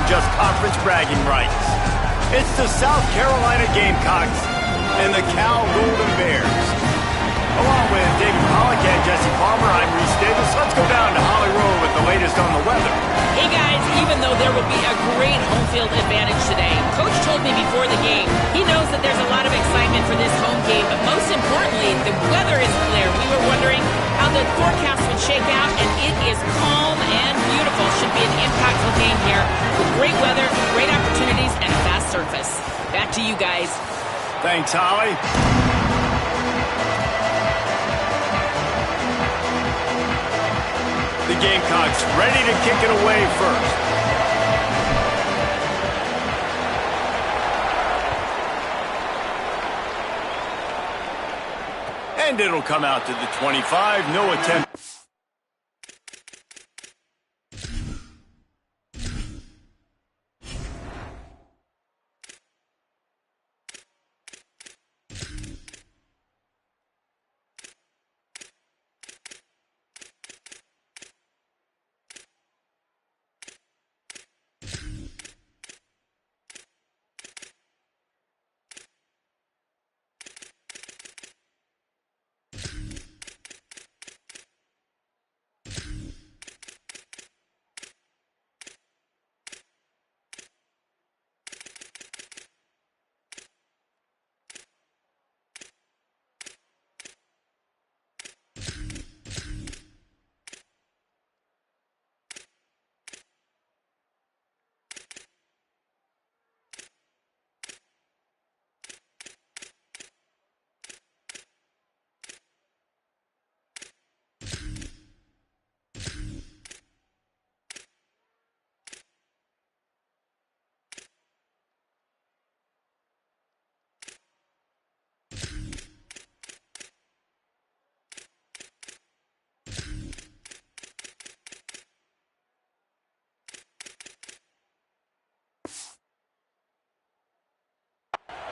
just conference bragging rights. It's the South Carolina Gamecocks and the Cal Golden Bears. Along with David Pollock and Jesse Palmer, I'm Reese Davis. Let's go down to Holly Road with the latest on the weather. Hey guys, even though there will be a great home field advantage today, Coach told me before the game he knows that there's a lot of excitement for this home game, but most importantly, the weather is clear. We were wondering how the forecast would shake out, and it is calm and beautiful. Should be an impactful game here with great weather, great opportunities, and a fast surface. Back to you guys. Thanks, Holly. The Gamecocks ready to kick it away first. And it'll come out to the 25. No attempt.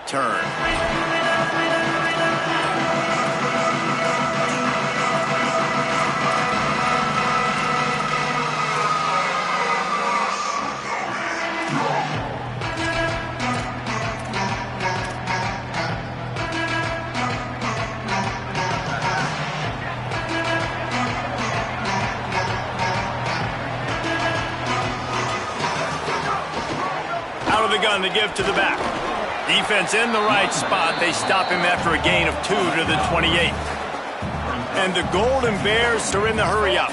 Turn. Out of the gun to give to the back. Defense in the right spot. They stop him after a gain of 2 to the 28. And the Golden Bears are in the hurry-up.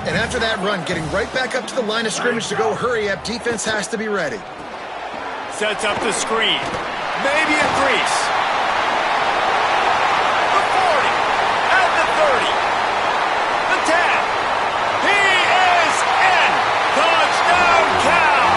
And after that run, getting right back up to the line of scrimmage to go hurry-up, defense has to be ready. Sets up the screen. Maybe a crease. The 40. At the 30. The 10. He is in. Touchdown, Cal.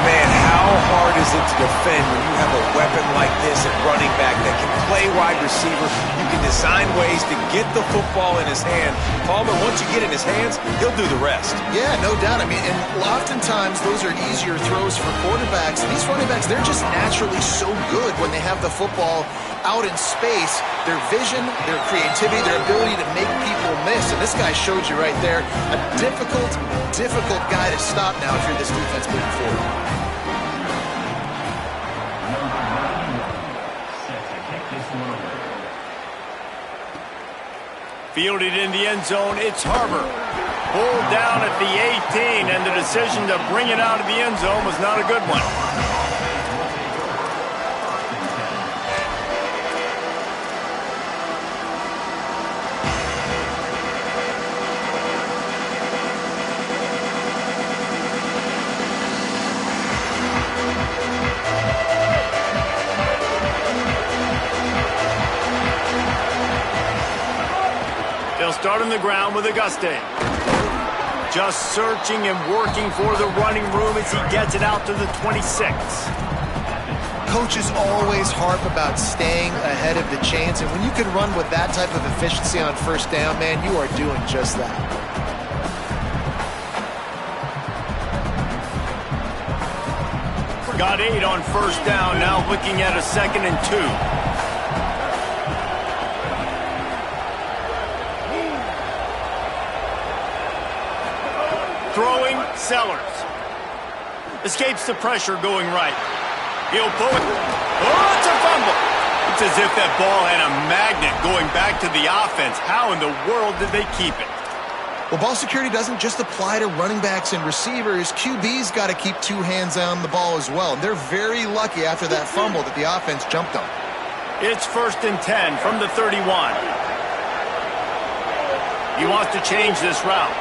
Man, how hard is it to defend when you have a weapon like this at running back that can play wide receiver? You can design ways to get the football in his hand. Palmer, once you get it in his hands, he'll do the rest. Yeah, no doubt. I mean, and oftentimes those are easier throws for quarterbacks. These running backs, they're just naturally so good when they have the football out in space. Their vision, their creativity, their ability to make people miss. And this guy showed you right there, a difficult guy to stop now if you're this defense moving forward. Fielded in the end zone, it's Harbor. Pulled down at the 18, and the decision to bring it out of the end zone was not a good one. They'll start on the ground with Auguste. Just searching and working for the running room as he gets it out to the 26. Coaches always harp about staying ahead of the chains, and when you can run with that type of efficiency on first down, man, you are doing just that. Got 8 on first down, now looking at a 2nd and 2. Throwing, Sellers. Escapes the pressure going right. He'll pull it. Oh, it's a fumble. It's as if that ball had a magnet going back to the offense. How in the world did they keep it? Well, ball security doesn't just apply to running backs and receivers. QB's got to keep 2 hands on the ball as well. And they're very lucky after that fumble that the offense jumped on. It's 1st and 10 from the 31. He wants to change this route.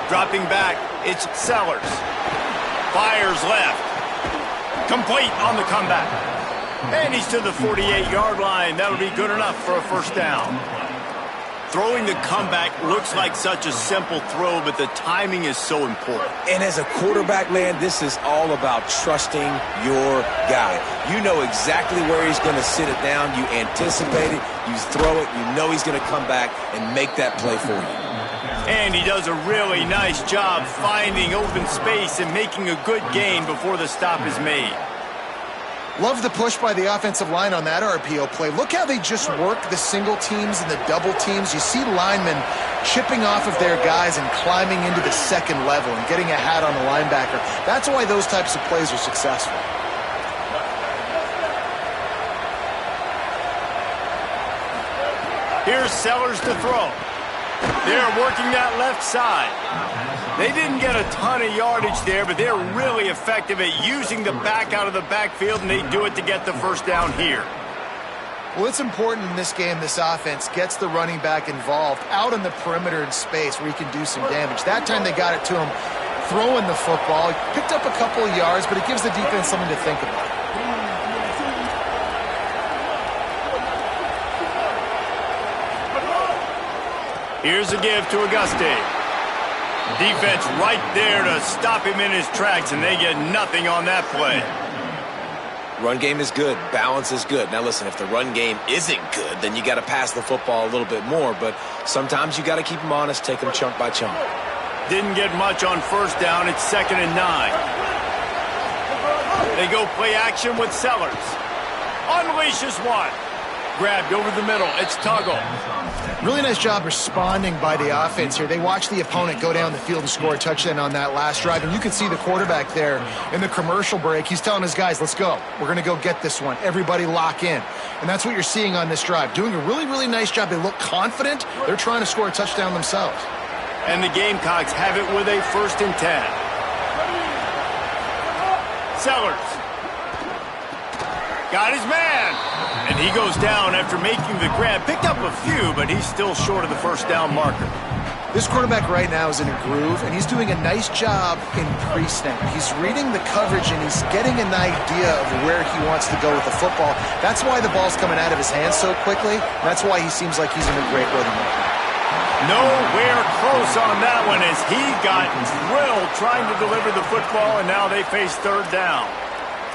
Dropping back, it's Sellers. Fires left. Complete on the comeback. And he's to the 48-yard line. That'll be good enough for a 1st down. Throwing the comeback looks like such a simple throw, but the timing is so important. And as a quarterback, man, this is all about trusting your guy. You know exactly where he's going to sit it down. You anticipate it. You throw it. You know he's going to come back and make that play for you. And he does a really nice job finding open space and making a good gain before the stop is made. Love the push by the offensive line on that RPO play. Look how they just work the single teams and the double teams. You see linemen chipping off of their guys and climbing into the 2nd level and getting a hat on the linebacker. That's why those types of plays are successful. Here's Sellers to throw. They're working that left side. They didn't get a ton of yardage there, but they're really effective at using the back out of the backfield, and they do it to get the 1st down here. Well, it's important in this game this offense gets the running back involved out on the perimeter in space where he can do some damage. That time they got it to him throwing the football. He picked up a couple of yards, but it gives the defense something to think about. Here's a give to Auguste. Defense right there to stop him in his tracks, and they get nothing on that play. Run game is good. Balance is good. Now, listen, if the run game isn't good, then you got to pass the football a little bit more. But sometimes you got to keep them honest, take them chunk by chunk. Didn't get much on 1st down. It's 2nd and 9. They go play action with Sellers. Unleashes one. Grabbed over the middle. It's Tuggle. Really nice job responding by the offense here. They watched the opponent go down the field and score a touchdown on that last drive. And you can see the quarterback there in the commercial break. He's telling his guys, let's go. We're going to go get this one. Everybody lock in. And that's what you're seeing on this drive. Doing a really, really nice job. They look confident. They're trying to score a touchdown themselves. And the Gamecocks have it with a 1st and 10. Sellers. Got his man. And he goes down after making the grab. Picked up a few, but he's still short of the 1st down marker. This quarterback right now is in a groove, and he's doing a nice job in pre-snap. He's reading the coverage, and he's getting an idea of where he wants to go with the football. That's why the ball's coming out of his hands so quickly. That's why he seems like he's in a great rhythm right now. Nowhere close on that one as he got drilled trying to deliver the football, and now they face 3rd down.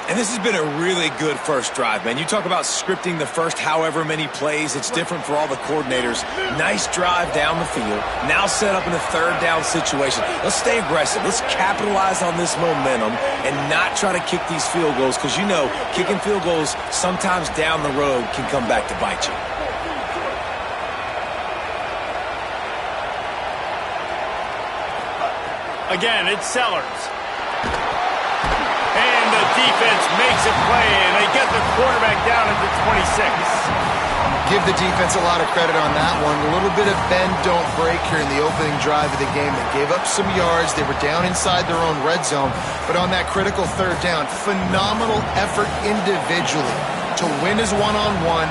And this has been a really good first drive, man. You talk about scripting the first however many plays. It's different for all the coordinators. Nice drive down the field. Now set up in a 3rd down situation. Let's stay aggressive. Let's capitalize on this momentum and not try to kick these field goals because, you know, kicking field goals sometimes down the road can come back to bite you. Again, it's Sellers. And the defense makes a play, and they get the quarterback down at the 26. Give the defense a lot of credit on that one. A little bit of bend, don't break here in the opening drive of the game. They gave up some yards. They were down inside their own red zone. But on that critical 3rd down, phenomenal effort individually to win his one-on-one,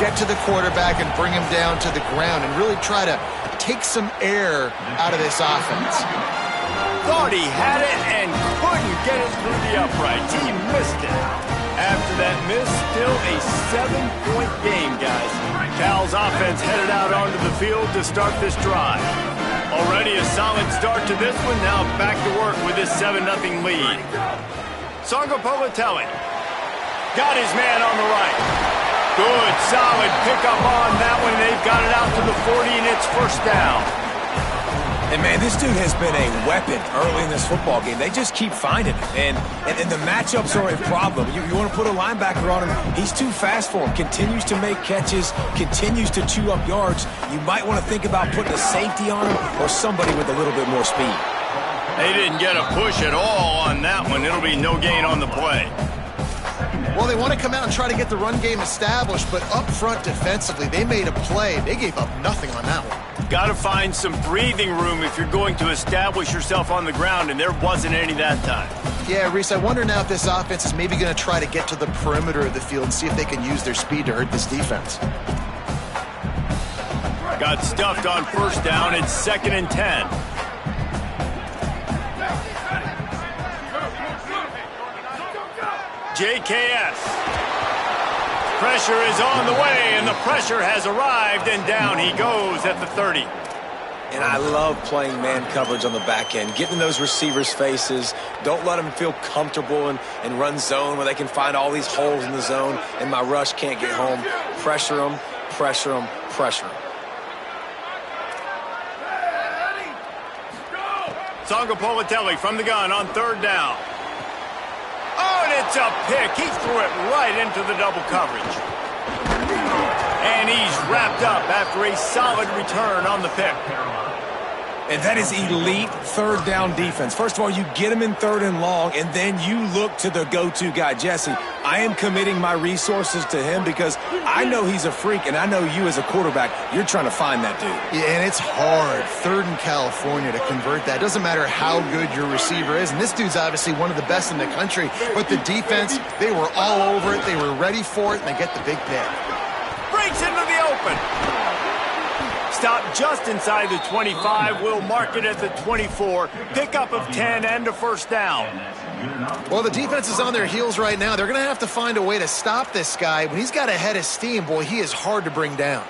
get to the quarterback and bring him down to the ground and really try to take some air out of this offense. Thought he had it and couldn't get it through the uprights. He missed it. After that miss, still a 7-point game, guys. Cal's offense headed out onto the field to start this drive. Already a solid start to this one. Now back to work with this 7-0 lead. Sangopolitelli got his man on the right. Good, solid pickup on that one. They've got it out to the 40, and it's 1st down. And, man, this dude has been a weapon early in this football game. They just keep finding him. And the matchups are a problem. You want to put a linebacker on him, he's too fast for him. Continues to make catches, continues to chew up yards. You might want to think about putting a safety on him or somebody with a little bit more speed. They didn't get a push at all on that one. It'll be no gain on the play. Well, they want to come out and try to get the run game established, but up front defensively, they made a play. They gave up nothing on that one. Got to find some breathing room if you're going to establish yourself on the ground, and there wasn't any that time. Yeah, Reese, I wonder now if this offense is maybe going to try to get to the perimeter of the field and see if they can use their speed to hurt this defense. Got stuffed on first down. It's 2nd and 10. JKS. Pressure is on the way, and the pressure has arrived, and down he goes at the 30. And I love playing man coverage on the back end, getting in those receivers' faces. Don't let them feel comfortable and run zone where they can find all these holes in the zone, and my rush can't get home. Pressure them, pressure them, pressure them. Sangapolitelli from the gun on 3rd down. Oh, and it's a pick. He threw it right into the double coverage. And he's wrapped up after a solid return on the pick. And that is elite 3rd down defense. First of all, you get him in 3rd and long, and then you look to the go-to guy, Jesse. I am committing my resources to him because I know he's a freak, and I know you as a quarterback, you're trying to find that dude. Yeah, and it's hard, 3rd in California, to convert that. Doesn't matter how good your receiver is, and this dude's obviously one of the best in the country, but the defense, they were all over it, they were ready for it, and they get the big pick. Breaks into the open. Stop just inside the 25. We'll mark it at the 24. Pickup of 10 and a first down. Well, the defense is on their heels right now. They're going to have to find a way to stop this guy. When he's got a head of steam, boy, he is hard to bring down.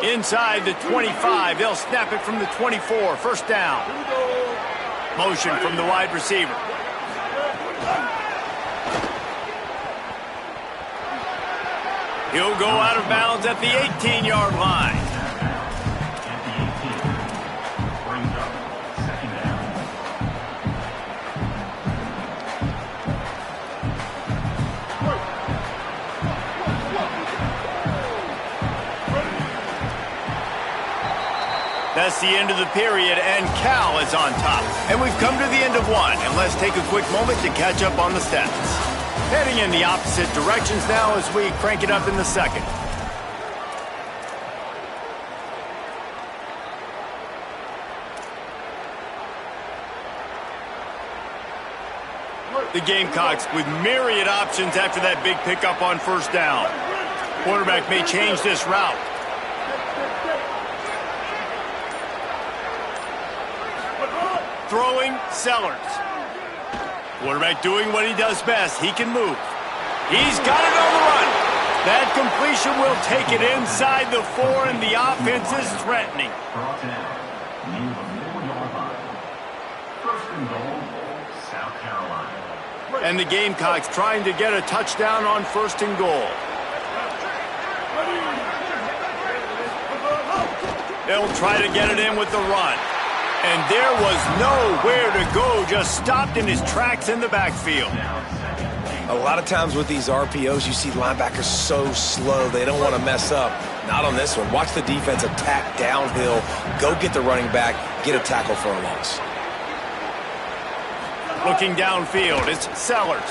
Inside the 25. They'll snap it from the 24. First down. Motion from the wide receiver. He'll go out of bounds at the 18-yard line. That's the end of the period, and Cal is on top. And we've come to the end of one, and let's take a quick moment to catch up on the stats. Heading in the opposite directions now as we crank it up in the second. The Gamecocks with myriad options after that big pickup on first down. Quarterback may change this route. Throwing, Sellers. Quarterback doing what he does best. He can move. He's got it on the run. That completion will take it inside the 4, and the offense is threatening. And the Gamecocks trying to get a touchdown on 1st and goal. They'll try to get it in with the run. And there was nowhere to go, just stopped in his tracks in the backfield. A lot of times with these RPOs, you see linebackers so slow, they don't want to mess up. Not on this one. Watch the defense attack downhill, go get the running back, get a tackle for a loss. Looking downfield, it's Sellers.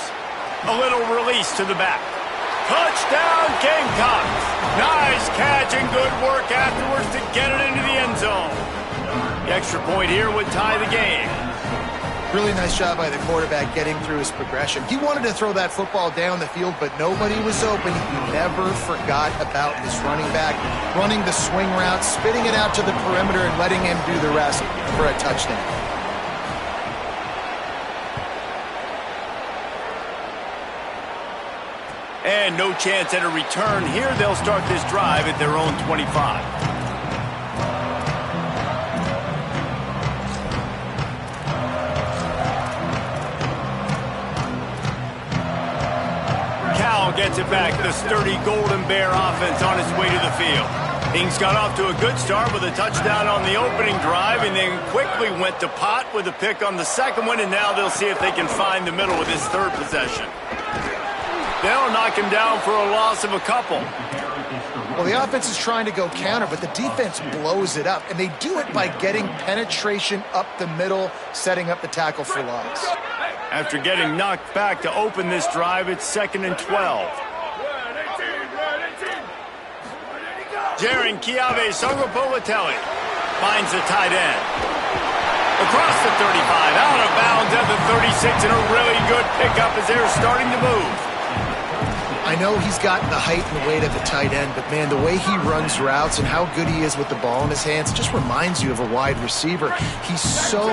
A little release to the back. Touchdown, Gamecocks! Nice catch and good work afterwards to get it into the end zone. The extra point here would tie the game. Really nice job by the quarterback getting through his progression. He wanted to throw that football down the field, but nobody was open. He never forgot about his running back, running the swing route, spitting it out to the perimeter, and letting him do the rest for a touchdown. And no chance at a return here. They'll start this drive at their own 25. gets it back. The sturdy Golden Bear offense on its way to the field. Ings got off to a good start with a touchdown on the opening drive and then quickly went to pot with a pick on the second one, and now they'll see if they can find the middle with his third possession. They'll knock him down for a loss of a couple. Well, the offense is trying to go counter, but the defense blows it up, and they do it by getting penetration up the middle, setting up the tackle for loss. After getting knocked back to open this drive, it's 2nd and 12. Jaron Chiave Songopolitelli finds the tight end. Across the 35, out of bounds at the 36, and a really good pickup as they're starting to move. I know he's got the height and weight of a tight end, but man, the way he runs routes and how good he is with the ball in his hands just reminds you of a wide receiver. He's so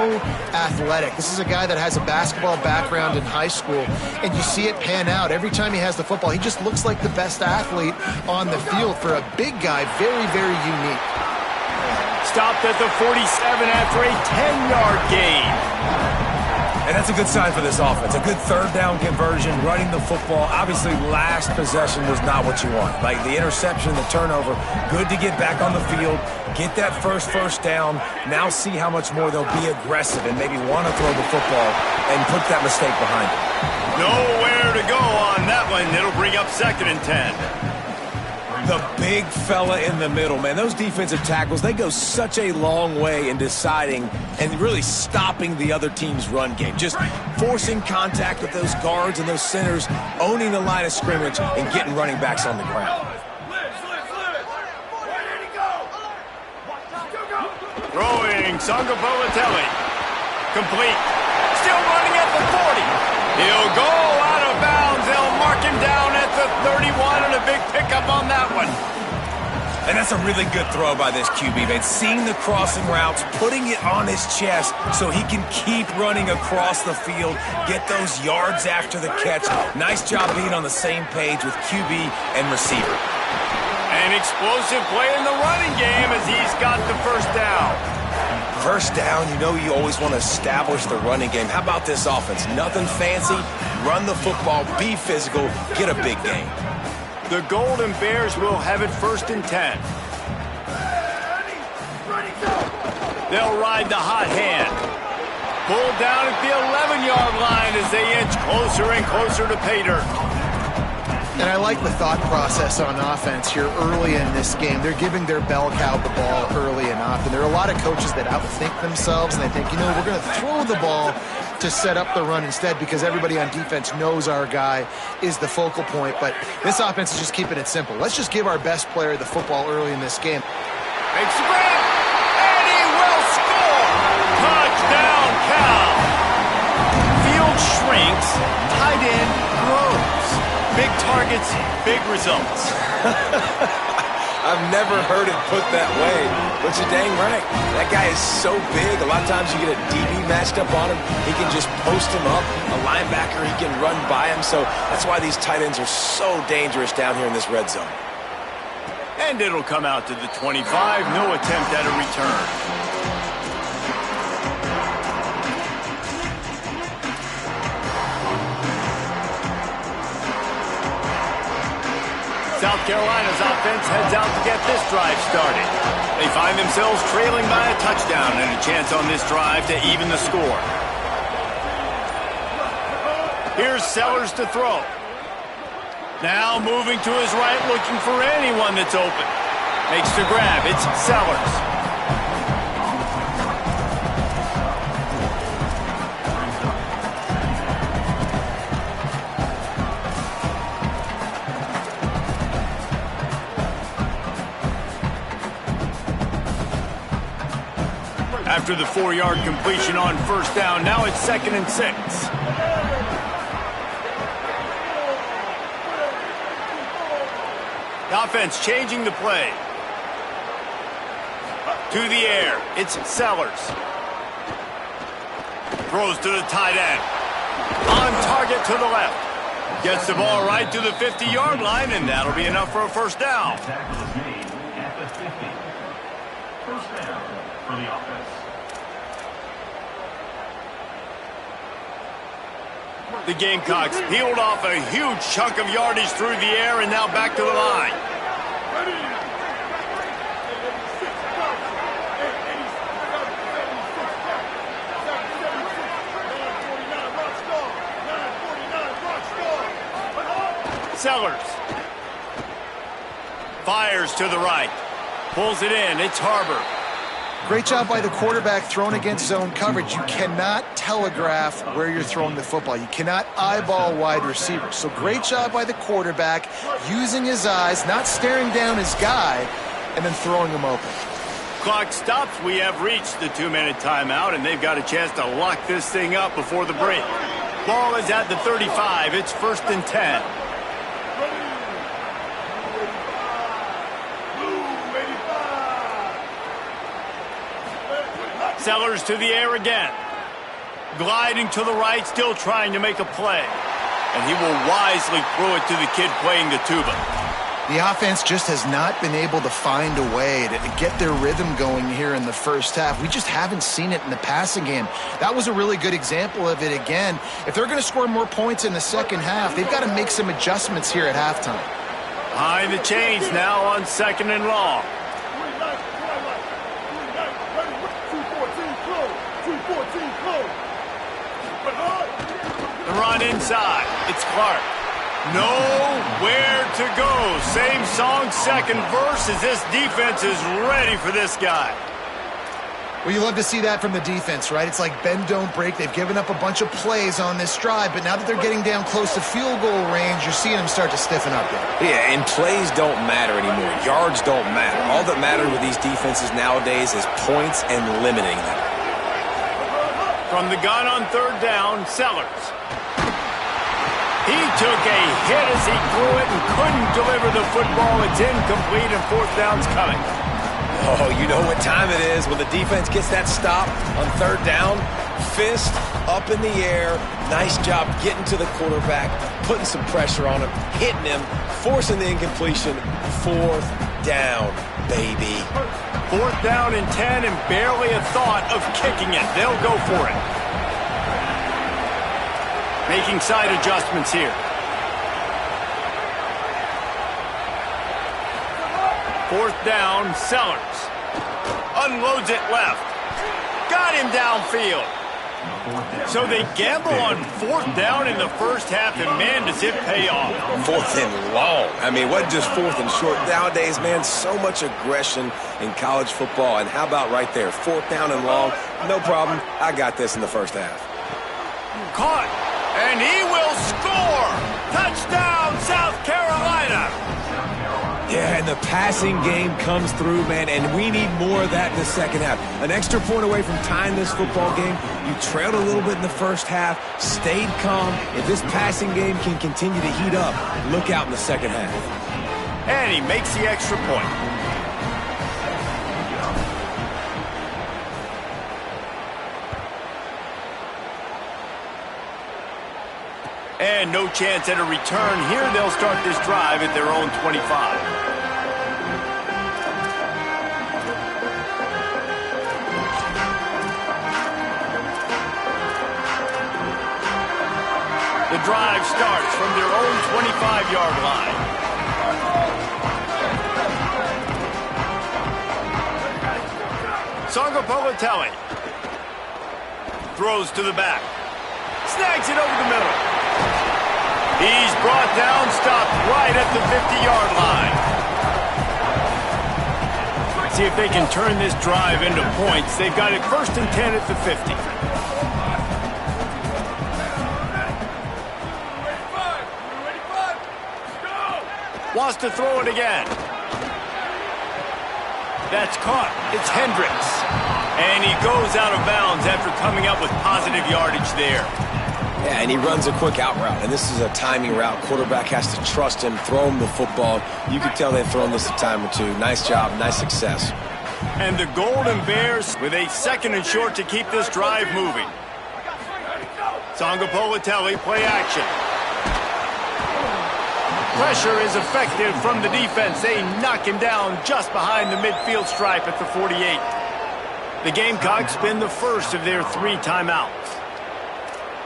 athletic. This is a guy that has a basketball background in high school, and you see it pan out. Every time he has the football, he just looks like the best athlete on the field. For a big guy, very, very unique. Stopped at the 47 after a 10-yard gain. And that's a good sign for this offense. A good third down conversion, running the football. Obviously, last possession was not what you want. Like the interception, the turnover, good to get back on the field, get that first down. Now see how much more they'll be aggressive and maybe want to throw the football and put that mistake behind them. Nowhere to go on that one. It'll bring up 2nd and 10. The big fella in the middle, man. Those defensive tackles, they go such a long way in deciding and really stopping the other team's run game. Just forcing contact with those guards and those centers, owning the line of scrimmage, and getting running backs on the ground. Throwing, Songopolitelli. Complete. Still running at the 40. He'll go out of bounds. They'll mark him down at the 31, and a big pickup on that one. And that's a really good throw by this QB, man. Seeing the crossing routes, putting it on his chest so he can keep running across the field, get those yards after the catch. Nice job being on the same page with QB and receiver. An explosive play in the running game as he's got the first down. First down, you know you always want to establish the running game. How about this offense? Nothing fancy. Run the football, be physical, get a big gain. The Golden Bears will have it 1st and 10. They'll ride the hot hand. Pulled down at the 11-yard line as they inch closer and closer to pay dirt. And I like the thought process on offense here early in this game. They're giving their bell cow the ball early and often. There are a lot of coaches that outthink themselves, and they think, you know, we're going to throw the ball to set up the run instead because everybody on defense knows our guy is the focal point. But this offense is just keeping it simple. Let's just give our best player the football early in this game. Makes the grab, and he will score! Touchdown, Cal! Field shrinks, tight end grows. Big targets, big results. I've never heard it put that way, but you're dang right. That guy is so big. A lot of times you get a DB matched up on him. He can just post him up. A linebacker, he can run by him. So that's why these tight ends are so dangerous down here in this red zone. And it'll come out to the 25. No attempt at a return. South Carolina's offense heads out to get this drive started. They find themselves trailing by a touchdown and a chance on this drive to even the score. Here's Sellers to throw. Now moving to his right, looking for anyone that's open. Makes the grab. It's Sellers. After the 4-yard completion on first down, now it's 2nd and 6. The offense changing the play. To the air, it's Sellers. Throws to the tight end. On target to the left. Gets the ball right to the 50-yard line, and that'll be enough for a first down. Tackle is made at the 50. First down for the offense. The Gamecocks peeled off a huge chunk of yardage through the air and now back to the line. Sellers fires to the right, pulls it in. It's Harbor. Great job by the quarterback throwing against zone coverage. You cannot telegraph where you're throwing the football. You cannot eyeball wide receivers. So great job by the quarterback using his eyes, not staring down his guy, and then throwing him open. Clock stops. We have reached the 2-minute timeout, and they've got a chance to lock this thing up before the break. Ball is at the 35. It's 1st and 10. Sellers to the air again. Gliding to the right, still trying to make a play. And he will wisely throw it to the kid playing the tuba. The offense just has not been able to find a way to get their rhythm going here in the first half. We just haven't seen it in the passing game. That was a really good example of it again. If they're going to score more points in the second half, they've got to make some adjustments here at halftime. Behind the chains now on 2nd and long. The run inside. It's Clark. Nowhere to go. Same song, second verse, as this defense is ready for this guy. Well, you love to see that from the defense, right? It's like bend, don't break. They've given up a bunch of plays on this drive, but now that they're getting down close to field goal range, you're seeing them start to stiffen up there. Yeah, and plays don't matter anymore. Yards don't matter. All that matters with these defenses nowadays is points and limiting them. From the gun on 3rd down, Sellers. He took a hit as he threw it and couldn't deliver the football. It's incomplete and 4th down's coming. Oh, you know what time it is when the defense gets that stop on 3rd down. Fist up in the air. Nice job getting to the quarterback, putting some pressure on him, hitting him, forcing the incompletion. 4th down, baby. 4th down and 10 and barely a thought of kicking it. They'll go for it. Making side adjustments here. Fourth down, Sellers. Unloads it left. Got him downfield. So they gamble on 4th down in the first half, and man, does it pay off. 4th and long. I mean, what just 4th and short? Nowadays, man, so much aggression in college football. And how about right there, 4th down and long? No problem. I got this in the first half. Caught, and he will score. Touchdown, South Carolina. Yeah, and the passing game comes through, man, and we need more of that in the second half. An extra point away from tying this football game. You trailed a little bit in the first half, stayed calm. If this passing game can continue to heat up, look out in the second half. And he makes the extra point. And no chance at a return here. They'll start this drive at their own 25. The drive starts from their own 25-yard line. Sangapolitelli throws to the back. Snags it over the middle. He's brought down, stopped right at the 50-yard line. See if they can turn this drive into points. They've got it 1st and 10 at the 50. Wants to throw it again. That's caught. It's Hendricks. And he goes out of bounds after coming up with positive yardage there. Yeah, and he runs a quick out route, and this is a timing route. Quarterback has to trust him, throw him the football. You can tell they've thrown this a time or two. Nice job, nice success. And the Golden Bears with a 2nd and short to keep this drive moving. Sangapolitelli, play action. Pressure is effective from the defense. They knock him down just behind the midfield stripe at the 48. The Gamecocks spend the first of their 3 timeouts.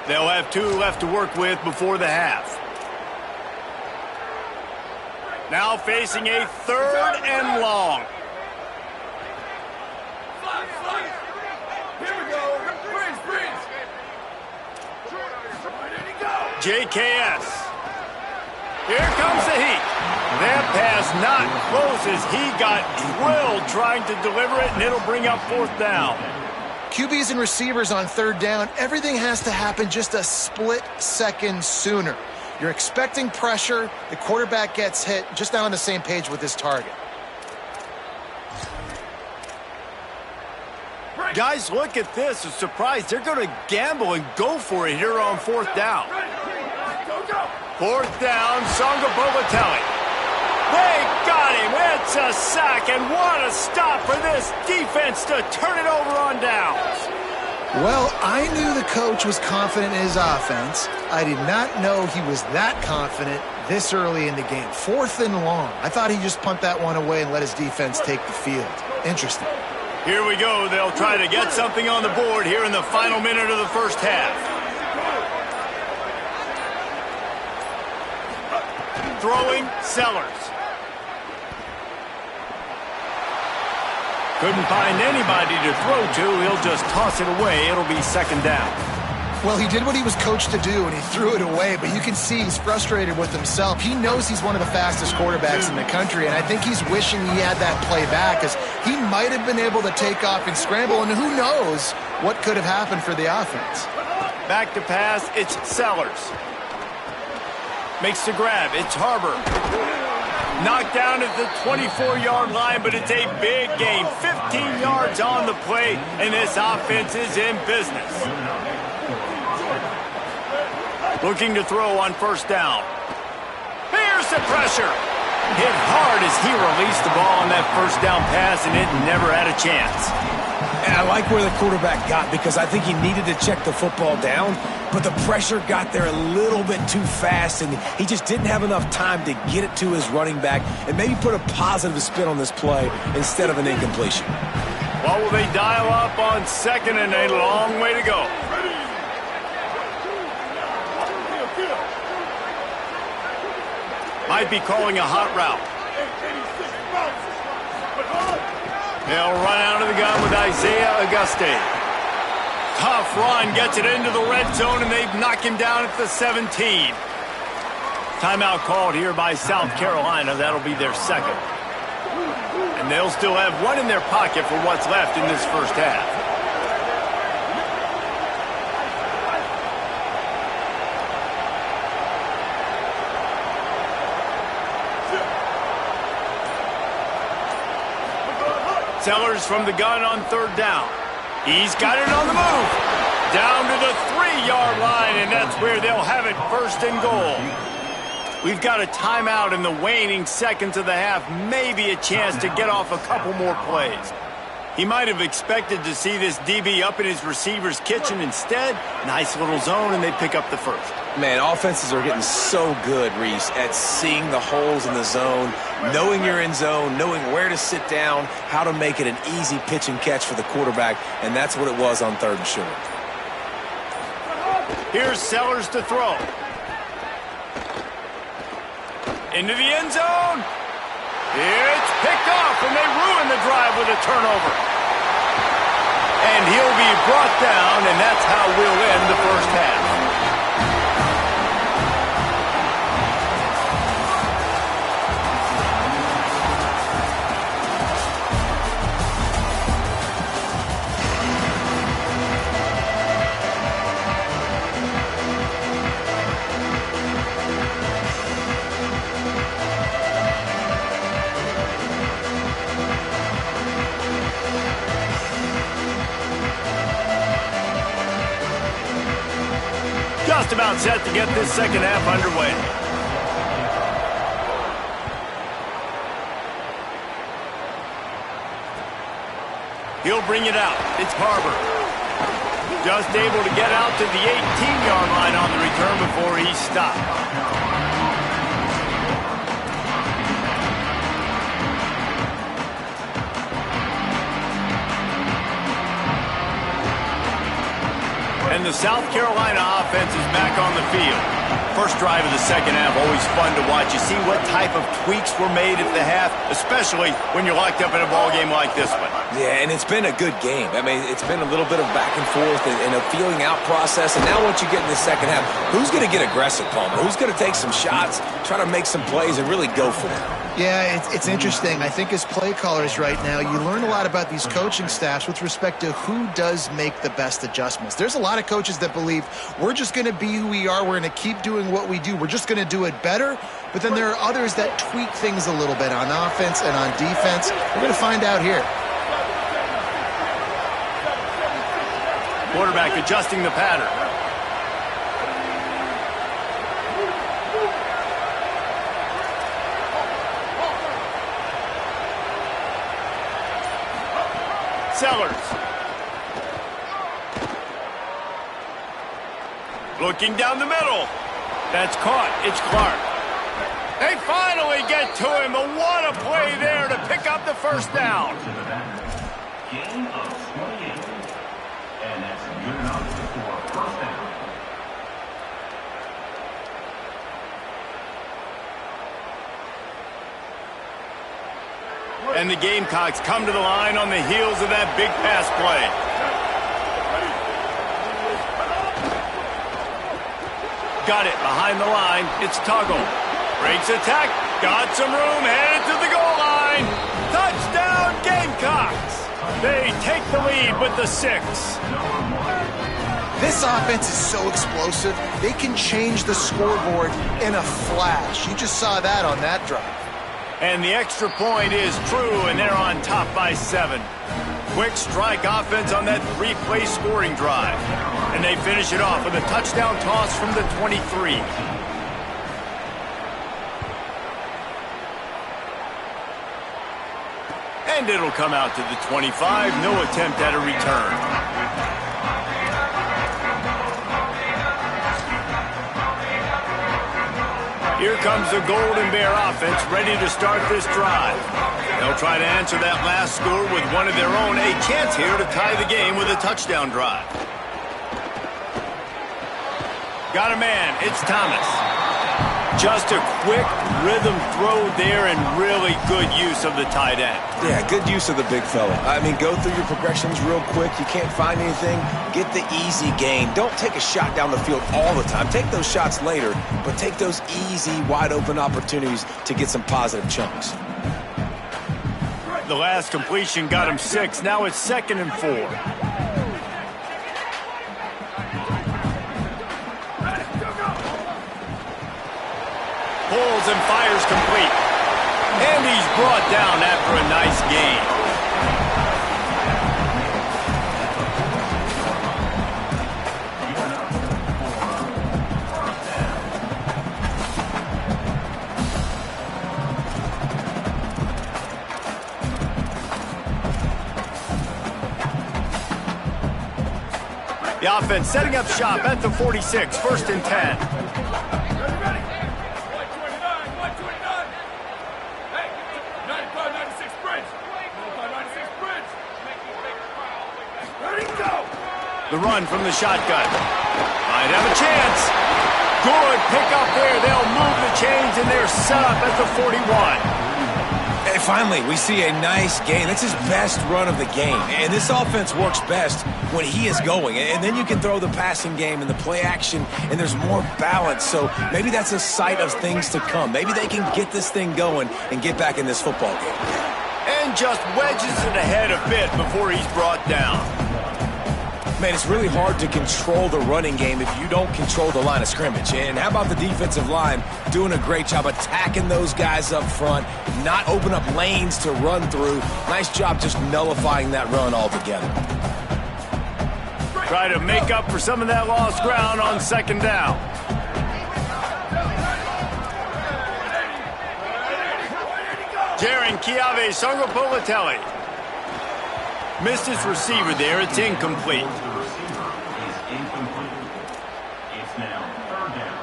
They'll have 2 left to work with before the half. Now facing a 3rd and long. JKS. Here comes the heat. That pass not close as he got drilled trying to deliver it, and it'll bring up 4th down. QBs and receivers on 3rd down, everything has to happen just a split second sooner. You're expecting pressure, the quarterback gets hit, just not on the same page with his target. Guys, look at this. A surprise. They're going to gamble and go for it here on 4th down. 4th down, Songa Bobatelli. They got him. It's a sack, and what a stop for this defense to turn it over on downs. Well, I knew the coach was confident in his offense. I did not know he was that confident this early in the game. 4th and long. I thought he'd just punt that one away and let his defense take the field. Interesting. Here we go. They'll try to get something on the board here in the final minute of the first half. Throwing, Sellers. Couldn't find anybody to throw to. He'll just toss it away. It'll be 2nd down. Well, he did what he was coached to do, and he threw it away, but you can see he's frustrated with himself. He knows he's one of the fastest quarterbacks in the country, and I think he's wishing he had that play back, because he might have been able to take off and scramble, and who knows what could have happened for the offense. Back to pass, it's Sellers. Makes the grab, it's Harbor. Knocked down at the 24-yard line, but it's a big gain. 15 yards on the play, and this offense is in business. Looking to throw on 1st down. Here's the pressure. Hit hard as he released the ball on that 1st down pass, and it never had a chance. And I like where the quarterback got, because I think he needed to check the football down, but the pressure got there a little bit too fast, and he just didn't have enough time to get it to his running back and maybe put a positive spin on this play instead of an incompletion. What will they dial up on 2nd and a long way to go? Might be calling a hot route. They'll run out of the gun with Isaiah Auguste. Tough run, gets it into the red zone, and they've knocked him down at the 17. Timeout called here by South Carolina. That'll be their 2nd. And they'll still have 1 in their pocket for what's left in this first half. Sellers from the gun on 3rd down. He's got it on the move. Down to the 3-yard line, and that's where they'll have it 1st and goal. We've got a timeout in the waning seconds of the half. Maybe a chance to get off a couple more plays. He might have expected to see this DB up in his receiver's kitchen. Instead, nice little zone, and they pick up the 1st. Man, offenses are getting so good, Reese, at seeing the holes in the zone, knowing you're in zone, knowing where to sit down, how to make it an easy pitch and catch for the quarterback, and that's what it was on 3rd and short. Here's Sellers to throw. Into the end zone. It's picked off, and they ruin the drive with a turnover. And he'll be brought down, and that's how we'll end the first half. Just about set to get this second half underway. He'll bring it out. It's Harbor. Just able to get out to the 18-yard line on the return before he's stopped. And the South Carolina offense is back on the field. First drive of the second half, always fun to watch. You see what type of tweaks were made at the half, especially when you're locked up in a ball game like this one. Yeah, and it's been a good game. I mean, it's been a little bit of back and forth and a feeling out process. And now once you get in the second half, who's going to get aggressive, Palmer? Who's going to take some shots, try to make some plays, and really go for it? Yeah, it's interesting. I think as play callers right now, you learn a lot about these coaching staffs with respect to who does make the best adjustments. There's a lot of coaches that believe we're just going to be who we are. We're going to keep doing what we do. We're just going to do it better. But then there are others that tweak things a little bit on offense and on defense. We're going to find out here. Quarterback adjusting the pattern. Sellers. Looking down the middle. That's caught. It's Clark. They finally get to him. But what a play there to pick up the first down. Gain of 28. And that's good enough for a first down. And the Gamecocks come to the line on the heels of that big pass play. Got it behind the line. It's Tuggle. Breaks attack. Got some room. Headed to the goal line. Touchdown Gamecocks. They take the lead with the 6. This offense is so explosive. They can change the scoreboard in a flash. You just saw that on that drive. And the extra point is true, and they're on top by 7. Quick strike offense on that 3-play scoring drive. And they finish it off with a touchdown toss from the 23. And it'll come out to the 25. No attempt at a return. Here comes the Golden Bear offense ready to start this drive. They'll try to answer that last score with one of their own. A chance here to tie the game with a touchdown drive. Got a man. It's Thomas. Just a quick rhythm throw there and really good use of the tight end. Yeah, good use of the big fella. I mean, go through your progressions real quick. You can't find anything. Get the easy gain. Don't take a shot down the field all the time. Take those shots later, but take those easy, wide-open opportunities to get some positive chunks. The last completion got him 6. Now it's 2nd and 4. Pulls and fires complete. And he's brought down after a nice gain. The offense setting up shop at the 46, 1st and 10. The run from the shotgun. Might have a chance. Good pickup there. They'll move the chains, and they're set up at the 41. And finally, we see a nice gain. That's his best run of the game. And this offense works best when he is going. And then you can throw the passing game and the play action, and there's more balance. So maybe that's a sight of things to come. Maybe they can get this thing going and get back in this football game. And just wedges it ahead a bit before he's brought down. Man, it's really hard to control the running game if you don't control the line of scrimmage. And how about the defensive line doing a great job attacking those guys up front, not open up lanes to run through. Nice job just nullifying that run altogether. Try to make up for some of that lost ground on 2nd down. Jaron Chiave Songopolitelli. Missed his receiver there. It's incomplete. The receiver is incomplete. It's now 3rd down.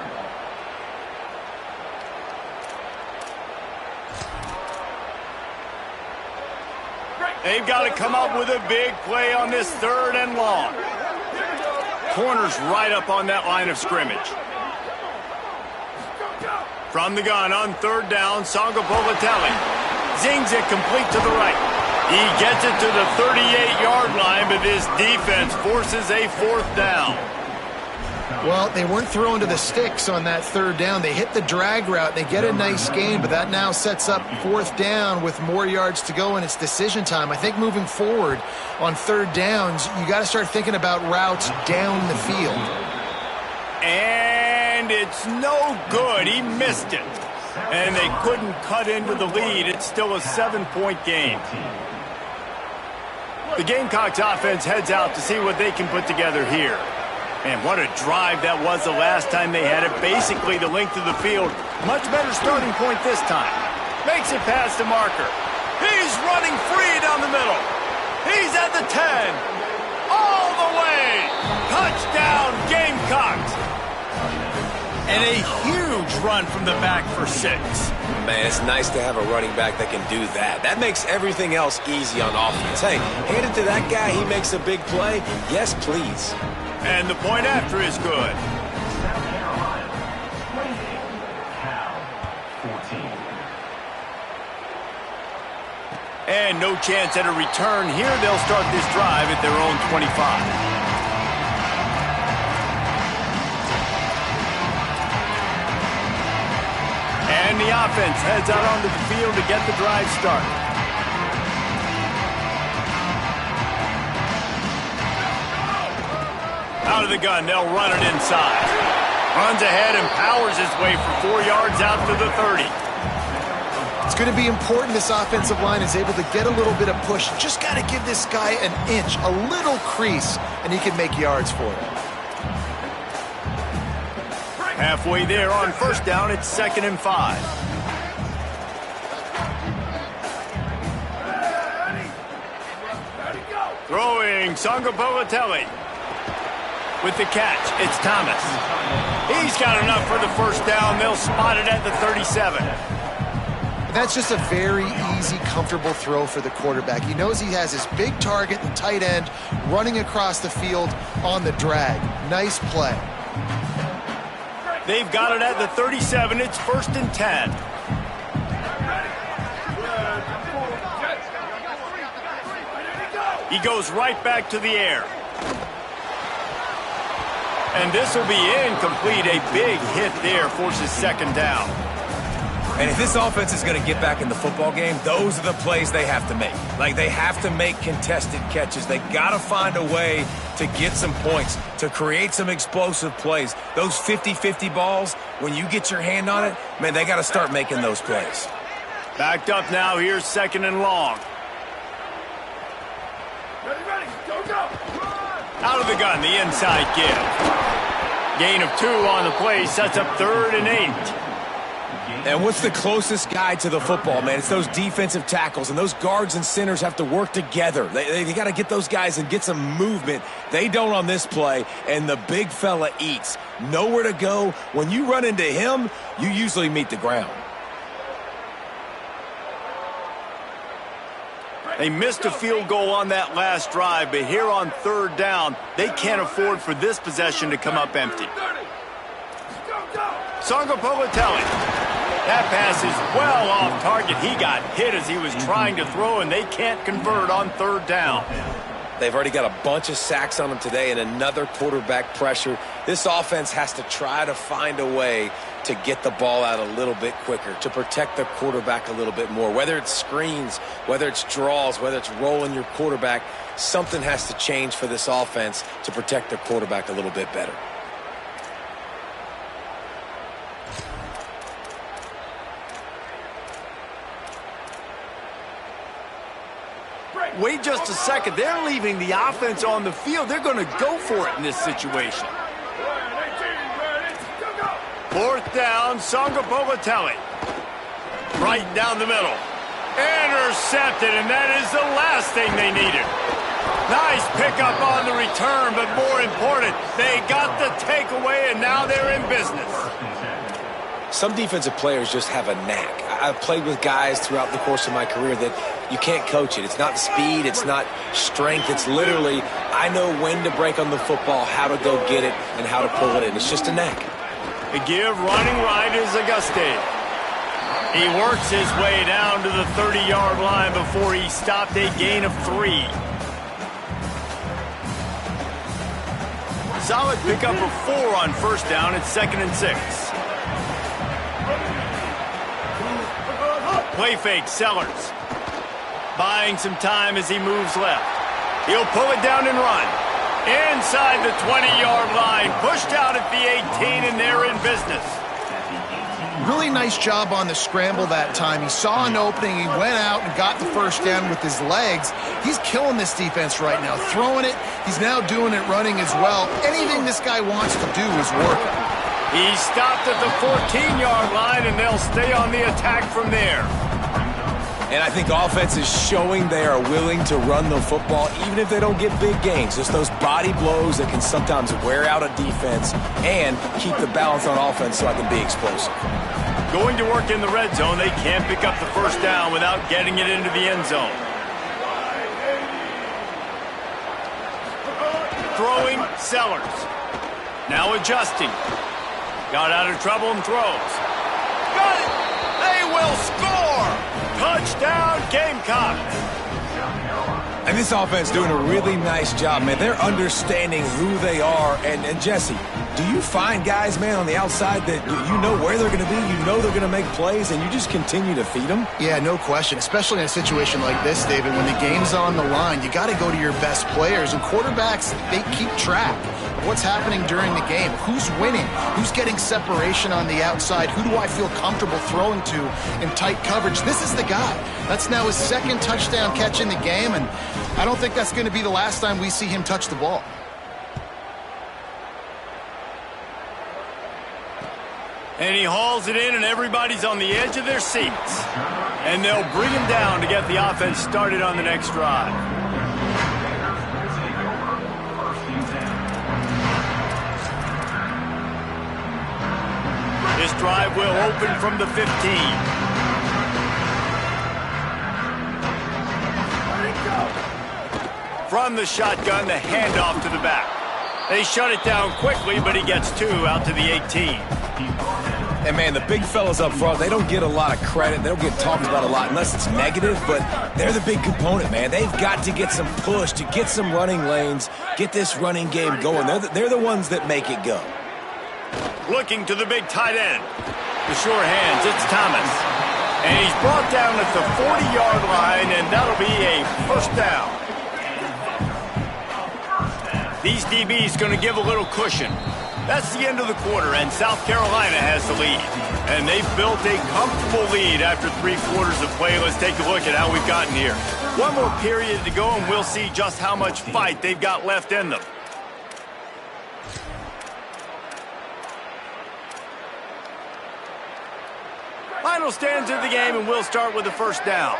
They've got to come up with a big play on this 3rd and long. corner's right up on that line of scrimmage. From the gun on third down, Sangapolatelli zings it complete to the right. He gets it to the 38-yard line, but this defense forces a fourth down. Well, they weren't throwing to the sticks on that third down. They hit the drag route. They get a nice gain, but that now sets up fourth down with more yards to go, and it's decision time. I think moving forward on third downs, you got to start thinking about routes down the field. And it's no good. He missed it. And they couldn't cut into the lead. It's still a 7-point game. The Gamecocks offense heads out to see what they can put together here. And what a drive that was the last time they had it. Basically the length of the field. Much better starting point this time. Makes it past the marker. He's running free down the middle. He's at the 10. All the way. Touchdown Gamecocks. And a huge run from the back for 6. Man, it's nice to have a running back that can do that. That makes everything else easy on offense. Hey, hand it to that guy. He makes a big play. Yes, please. And the point after is good. South Carolina, 28, Cal, 14. And no chance at a return here. They'll start this drive at their own 25. And the offense heads out onto the field to get the drive started. Out of the gun, they'll run it inside. Runs ahead and powers his way for 4 yards out to the 30. It's going to be important this offensive line is able to get a little bit of push. Just got to give this guy an inch, a little crease, and he can make yards for it. Halfway there on first down, it's 2nd and 5. Throwing Sangapolatelli. With the catch, it's Thomas. He's got enough for the first down. They'll spot it at the 37. That's just a very easy, comfortable throw for the quarterback. He knows he has his big target, the tight end, running across the field on the drag. Nice play. They've got it at the 37. It's 1st and 10. He goes right back to the air. And this will be incomplete. A big hit there forces 2nd down. And if this offense is going to get back in the football game, those are the plays they have to make. Like, they have to make contested catches. They got to find a way to get some points, to create some explosive plays. Those 50-50 balls, when you get your hand on it, man, they got to start making those plays. Backed up now. Here's 2nd and long. Out of the gun, the inside give. Gain of 2 on the play, sets up 3rd and 8. And what's the closest guy to the football, man? It's those defensive tackles, and those guards and centers have to work together. They got to get those guys and get some movement. They don't on this play, and the big fella eats. Nowhere to go. When you run into him, you usually meet the ground. They missed a field goal on that last drive, but here on 3rd down, they can't afford for this possession to come up empty. Sangapolatelli. That pass is well off target. He got hit as he was trying to throw, and they can't convert on 3rd down. They've already got a bunch of sacks on them today and another quarterback pressure. This offense has to try to find a way to get the ball out a little bit quicker, to protect the quarterback a little bit more. Whether it's screens, whether it's draws, whether it's rolling your quarterback, something has to change for this offense to protect the quarterback a little bit better. Wait just a second. They're leaving the offense on the field. They're going to go for it in this situation. 4th down, Sangapolatelli. Right down the middle. Intercepted, and that is the last thing they needed. Nice pickup on the return, but more important, they got the takeaway, and now they're in business. Some defensive players just have a knack. I've played with guys throughout the course of my career that you can't coach it. It's not speed. It's not strength. It's literally, I know when to break on the football, how to go get it, and how to pull it in. It's just a knack. The give running right is Gameday. He works his way down to the 30-yard line before he stopped a gain of 3. Solid pickup of 4 on first down. It's 2nd and 6. Play fake, Sellers. Buying some time as he moves left. He'll pull it down and run. Inside the 20-yard line. Pushed out at the 18, and they're in business. Really nice job on the scramble that time. He saw an opening. He went out and got the first down with his legs. He's killing this defense right now. Throwing it. He's now doing it running as well. Anything this guy wants to do is working. He stopped at the 14-yard line, and they'll stay on the attack from there. And I think offense is showing they are willing to run the football, even if they don't get big gains. Just those body blows that can sometimes wear out a defense and keep the balance on offense so I can be explosive. Going to work in the red zone, they can't pick up the first down without getting it into the end zone. Throwing, Sellers. Now adjusting. Got out of trouble and throws. Got it! They will score! Touchdown, Gamecocks! And this offense doing a really nice job, man. They're understanding who they are. And Jesse, do you find guys, man, on the outside that you know where they're going to be, you know they're going to make plays, and you just continue to feed them? Yeah, no question, especially in a situation like this, David. When the game's on the line, you got to go to your best players. And quarterbacks, they keep track of what's happening during the game. Who's winning? Who's getting separation on the outside? Who do I feel comfortable throwing to in tight coverage? This is the guy. That's now his 2nd touchdown catch in the game, and I don't think that's going to be the last time we see him touch the ball. And he hauls it in, and everybody's on the edge of their seats. And they'll bring him down to get the offense started on the next drive. This drive will open from the 15. From the shotgun, the handoff to the back. They shut it down quickly, but he gets 2 out to the 18. And, man, the big fellas up front, they don't get a lot of credit. They don't get talked about a lot unless it's negative, but they're the big component, man. They've got to get some push, to get some running lanes, get this running game going. They're the ones that make it go. Looking to the big tight end. The sure hands, it's Thomas. And he's brought down at the 40-yard line, and that'll be a first down. These DBs going to give a little cushion. That's the end of the quarter, and South Carolina has the lead. And they've built a comfortable lead after 3 quarters of play. Let's take a look at how we've gotten here. One more period to go, and we'll see just how much fight they've got left in them. Final stands of the game, and we'll start with the first down.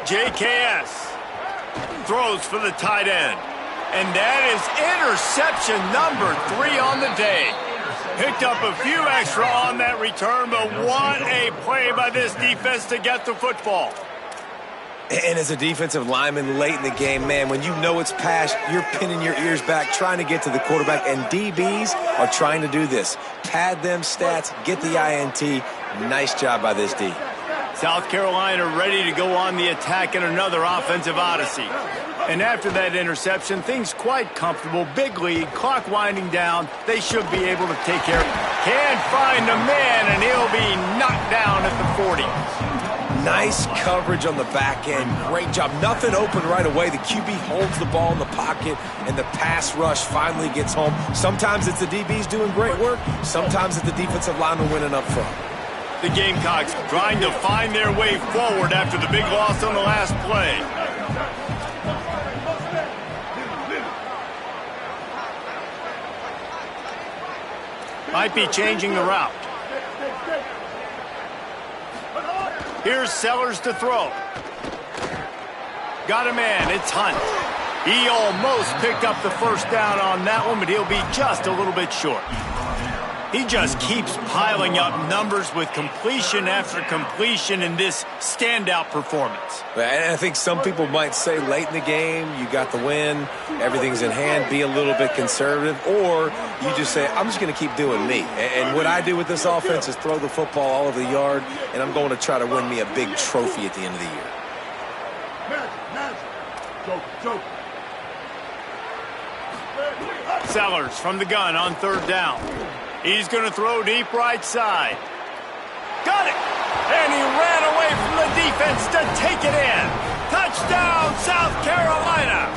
JKS throws for the tight end. And that is interception number 3 on the day. Picked up a few extra on that return, but what a play by this defense to get the football. And as a defensive lineman late in the game, man, when you know it's past, you're pinning your ears back, trying to get to the quarterback, and DBs are trying to do this. Pad them stats, get the INT. Nice job by this D. South Carolina ready to go on the attack in another offensive odyssey. And after that interception, things quite comfortable. Big lead, clock winding down. They should be able to take care of it. Can't find a man, and he'll be knocked down at the 40. Nice coverage on the back end. Great job. Nothing open right away. The QB holds the ball in the pocket, and the pass rush finally gets home. Sometimes it's the DBs doing great work. Sometimes it's the defensive lineman winning up front. The Gamecocks trying to find their way forward after the big loss on the last play. Might be changing the route. Here's Sellers to throw. Got a man, it's Hunt. He almost picked up the first down on that one, but he'll be just a little bit short. He just keeps piling up numbers with completion after completion in this standout performance. And I think some people might say late in the game, you got the win, everything's in hand, be a little bit conservative, or you just say, I'm just going to keep doing me. And what I do with this offense is throw the football all over the yard, and I'm going to try to win me a big trophy at the end of the year. Sellers from the gun on third down. He's going to throw deep right side. Got it! And he ran away from the defense to take it in. Touchdown, South Carolina!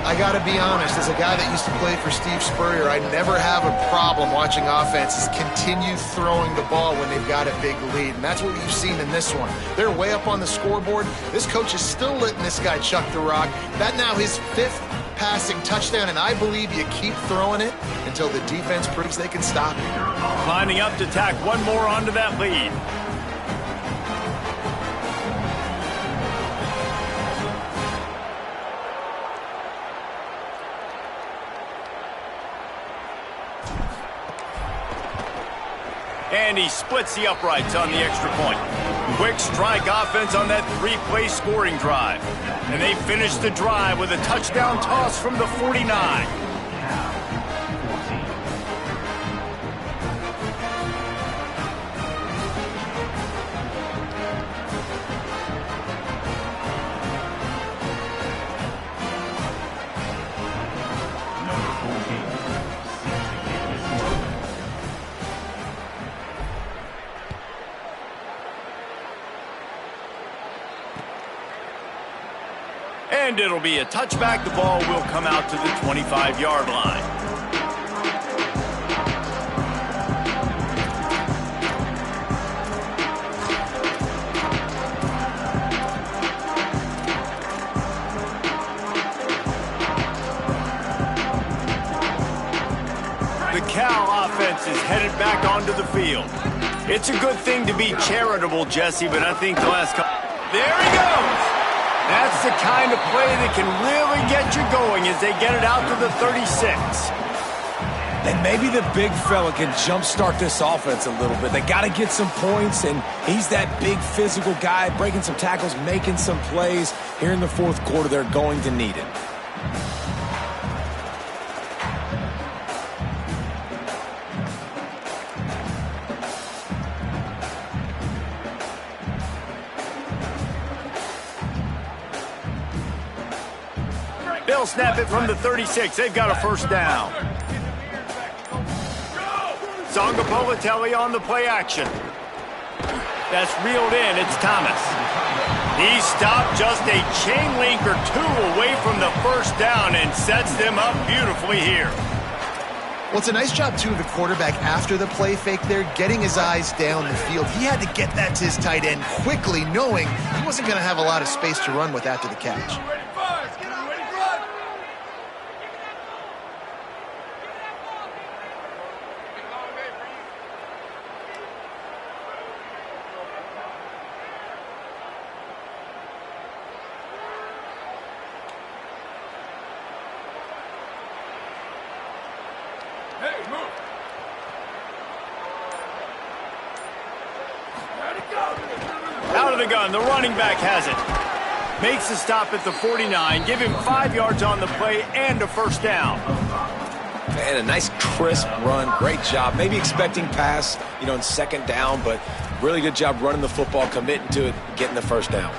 I got to be honest, as a guy that used to play for Steve Spurrier, I never have a problem watching offenses continue throwing the ball when they've got a big lead. And that's what we've seen in this one. They're way up on the scoreboard. This coach is still letting this guy chuck the rock. That now his 5th passing touchdown, and I believe you keep throwing it until the defense proves they can stop it. Lining up to tack one more onto that lead. And he splits the uprights on the extra point. Quick strike offense on that 3-play scoring drive. And they finish the drive with a touchdown toss from the 49. And it'll be a touchback. The ball will come out to the 25-yard line. The Cal offense is headed back onto the field. It's a good thing to be charitable, Jesse, but I think the last couple... There he goes! That's the kind of play that can really get you going as they get it out to the 36. And maybe the big fella can jumpstart this offense a little bit. They got to get some points, and he's that big physical guy, breaking some tackles, making some plays. Here in the fourth quarter, they're going to need him. They'll snap it from the 36. They've got a first down. Songapolitelli on the play action. That's reeled in. It's Thomas. He stopped just a chain link or two away from the first down and sets them up beautifully here. Well, it's a nice job, too, of the quarterback after the play fake there, getting his eyes down the field. He had to get that to his tight end quickly, knowing he wasn't going to have a lot of space to run with after the catch. Out of the gun, the running back has it. Makes the stop at the 49, give him 5 yards on the play and a first down. And a nice crisp run, great job. Maybe expecting pass, in second down, but really good job running the football, committing to it, getting the first down.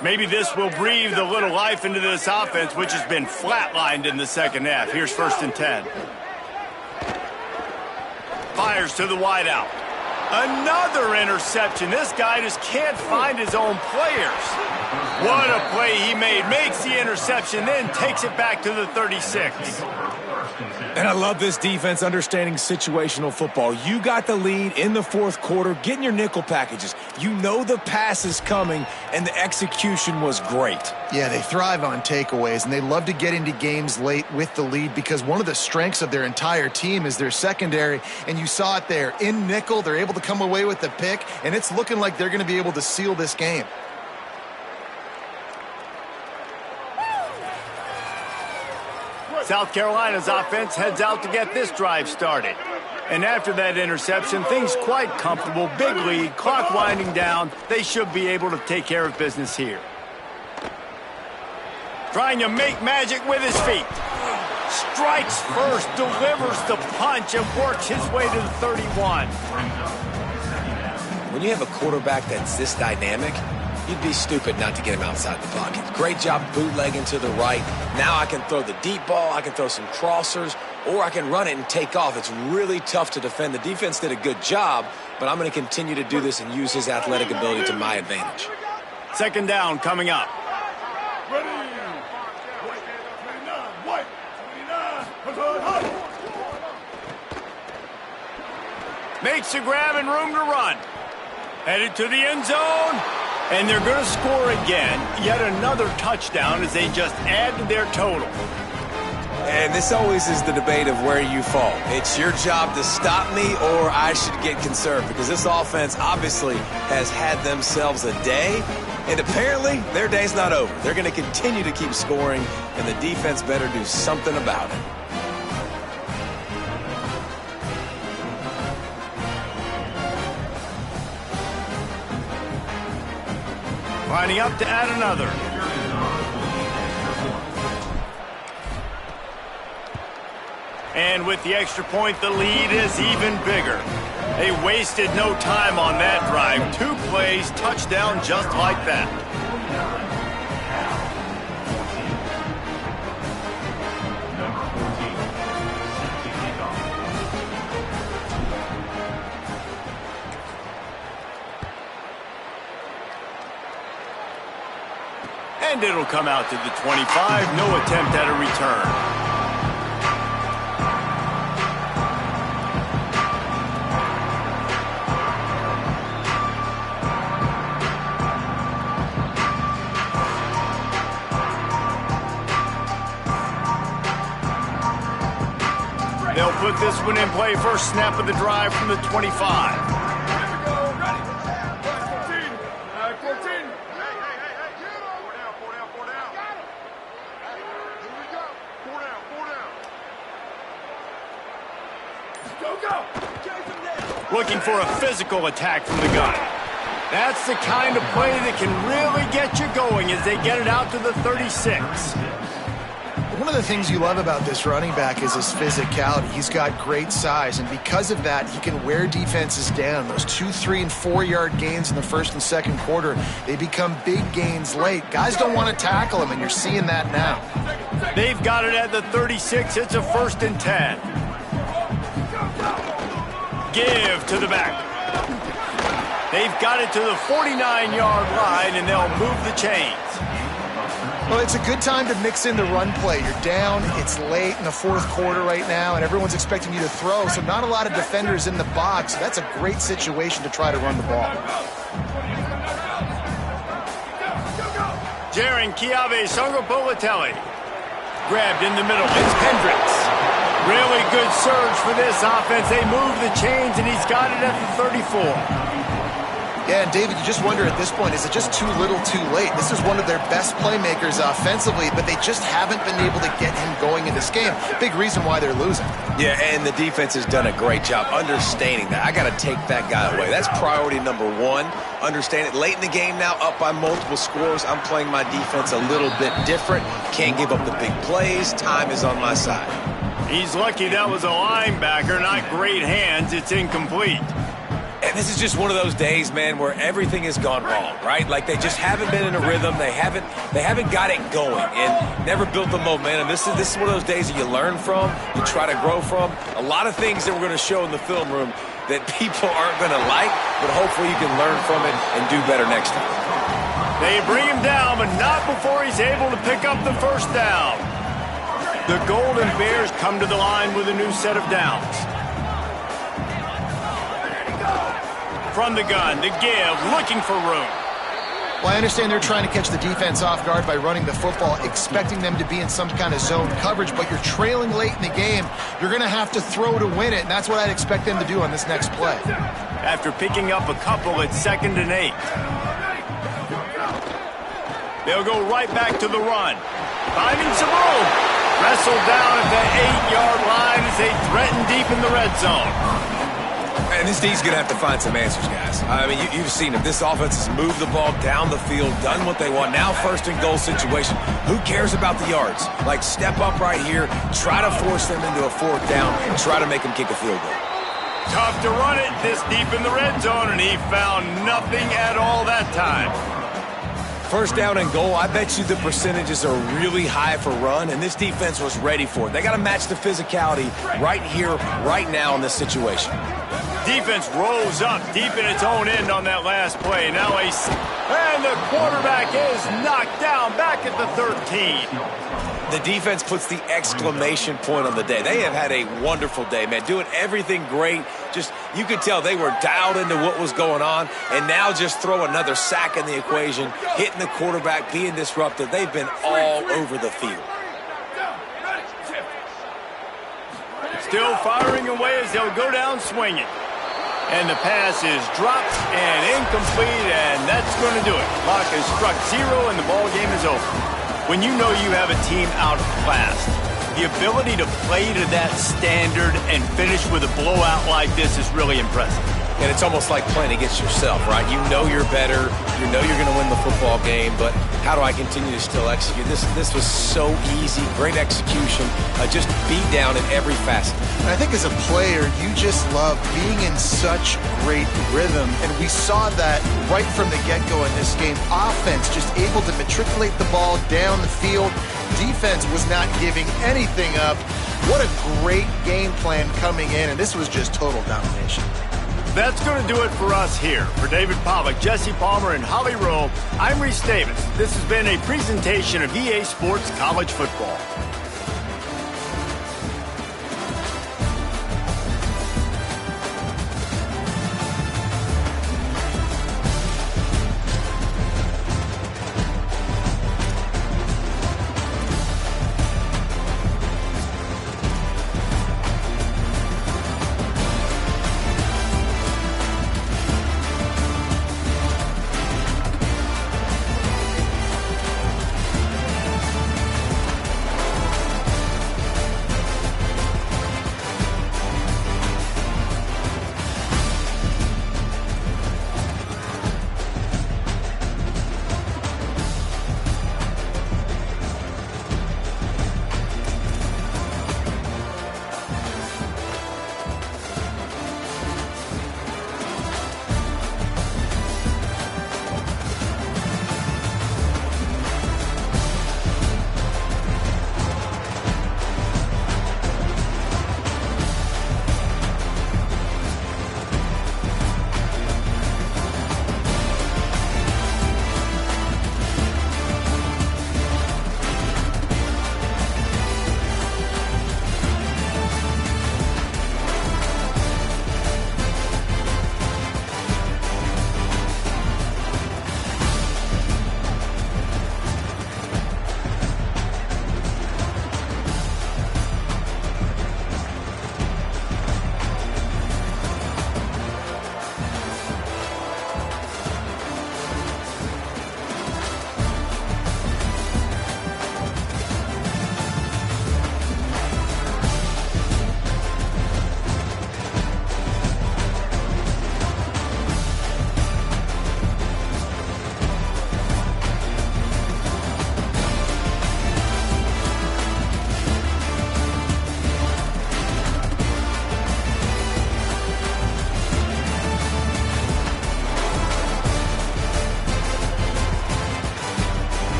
Maybe this will breathe a little life into this offense, which has been flatlined in the second half. Here's 1st and 10. Fires to the wideout. Another interception. This guy just can't find his own players. What a play he made. Makes the interception, then takes it back to the 36. And I love this defense understanding situational football. You got the lead in the fourth quarter, getting your nickel packages. You know the pass is coming, and the execution was great. Yeah, they thrive on takeaways, and they love to get into games late with the lead because one of the strengths of their entire team is their secondary, and you saw it there. In nickel, they're able to come away with the pick, and it's looking like they're going to be able to seal this game. South Carolina's offense heads out to get this drive started. And after that interception, things quite comfortable. Big lead, clock winding down. They should be able to take care of business here. Trying to make magic with his feet. Strikes first, delivers the punch, and works his way to the 31. When you have a quarterback that's this dynamic, you'd be stupid not to get him outside the pocket. Great job bootlegging to the right. Now I can throw the deep ball, I can throw some crossers, or I can run it and take off. It's really tough to defend. The defense did a good job, but I'm going to continue to do this and use his athletic ability to my advantage. Second down coming up. Makes the grab and room to run. Headed to the end zone. And they're going to score again. Yet another touchdown as they just add to their total. And this always is the debate of where you fall. It's your job to stop me or I should get conserved because this offense obviously has had themselves a day. And apparently their day's not over. They're going to continue to keep scoring and the defense better do something about it. Lining up to add another. And with the extra point, the lead is even bigger. They wasted no time on that drive. 2 plays, touchdown just like that. And it'll come out to the 25. No attempt at a return. They'll put this one in play. First snap of the drive from the 25. Looking for a physical attack from the gun. That's the kind of play that can really get you going as they get it out to the 36. One of the things you love about this running back is his physicality. He's got great size, and because of that, he can wear defenses down. Those 2, 3, and 4-yard gains in the first and second quarter, they become big gains late. Guys don't want to tackle him, and you're seeing that now. They've got it at the 36. It's a 1st and 10. Give to the back. They've got it to the 49-yard line, and they'll move the chains. Well, it's a good time to mix in the run play. You're down, it's late in the fourth quarter right now, and everyone's expecting you to throw, so not a lot of defenders in the box. So that's a great situation to try to run the ball. Jaron Kiave Songopolitelli. Grabbed in the middle. It's Hendricks. Really good surge for this offense. They move the chains, and he's got it at the 34. Yeah, and David, you just wonder at this point, is it just too little too late? This is one of their best playmakers offensively, but they just haven't been able to get him going in this game. Big reason why they're losing. Yeah, and the defense has done a great job understanding that. I got to take that guy away. That's priority number 1. Understand it. Late in the game now, up by multiple scores. I'm playing my defense a little bit different. Can't give up the big plays. Time is on my side. He's lucky that was a linebacker, not great hands. It's incomplete. And this is just one of those days, man, where everything has gone wrong, right? Like they just haven't been in a rhythm. They haven't got it going and never built the momentum. This is one of those days that you learn from, you try to grow from. A lot of things that we're going to show in the film room that people aren't going to like, but hopefully you can learn from it and do better next time. They bring him down, but not before he's able to pick up the first down. The Golden Bears come to the line with a new set of downs. From the gun, the give, looking for room. Well, I understand they're trying to catch the defense off guard by running the football, expecting them to be in some kind of zone coverage, but you're trailing late in the game. You're going to have to throw to win it, and that's what I'd expect them to do on this next play. After picking up a couple, it's 2nd and 8. They'll go right back to the run. Finding some room. Wrestled down at the 8-yard line as they threaten deep in the red zone. And this D's going to have to find some answers, guys. I mean, you've seen it. This offense has moved the ball down the field, done what they want. Now 1st and goal situation. Who cares about the yards? Like, step up right here, try to force them into a 4th down, and try to make them kick a field goal. Tough to run it this deep in the red zone, and he found nothing at all that time. 1st down and goal, I bet you the percentages are really high for run, and this defense was ready for it. They got to match the physicality right here, right now in this situation. Defense rose up deep in its own end on that last play. And the quarterback is knocked down back at the 13. The defense puts the exclamation point on the day. They have had a wonderful day, man, doing everything great. Just, you could tell they were dialed into what was going on, and now just throw another sack in the equation, hitting the quarterback, being disruptive. They've been all over the field. Still firing away as they'll go down swinging. And the pass is dropped and incomplete, and that's going to do it. Clock has struck 0, and the ball game is over. When you know you have a team outclassed, the ability to play to that standard and finish with a blowout like this is really impressive. And it's almost like playing against yourself, right? You know you're better. You know you're going to win the football game, but how do I continue to still execute? This was so easy. Great execution. Just beat down in every facet. And I think as a player, you just love being in such great rhythm. And we saw that right from the get-go in this game. Offense just able to matriculate the ball down the field. Defense was not giving anything up. What a great game plan coming in, and this was just total domination. That's going to do it for us here. For David Pollack, Jesse Palmer, and Holly Rowe, I'm Reese Davis. This has been a presentation of EA Sports College Football.